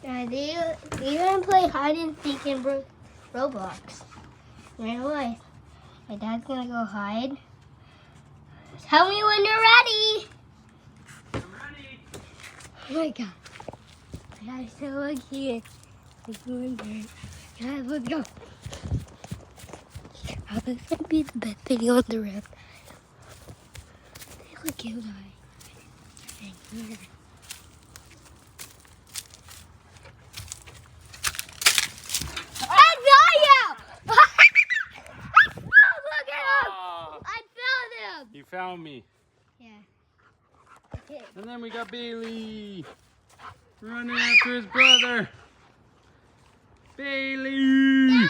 They even play hide and seek in Roblox. Right away. My dad's gonna go hide. Tell me when you're ready. I'm ready. Oh my god. My dad's so lucky. Guys, let's go. Oh, this might be the best video on the rip. Look at you guys. Right here. I saw you! Look at him! Oh, I found him! you found me. Yeah. Okay. And then we got Bailey running after his brother. Bailey! Now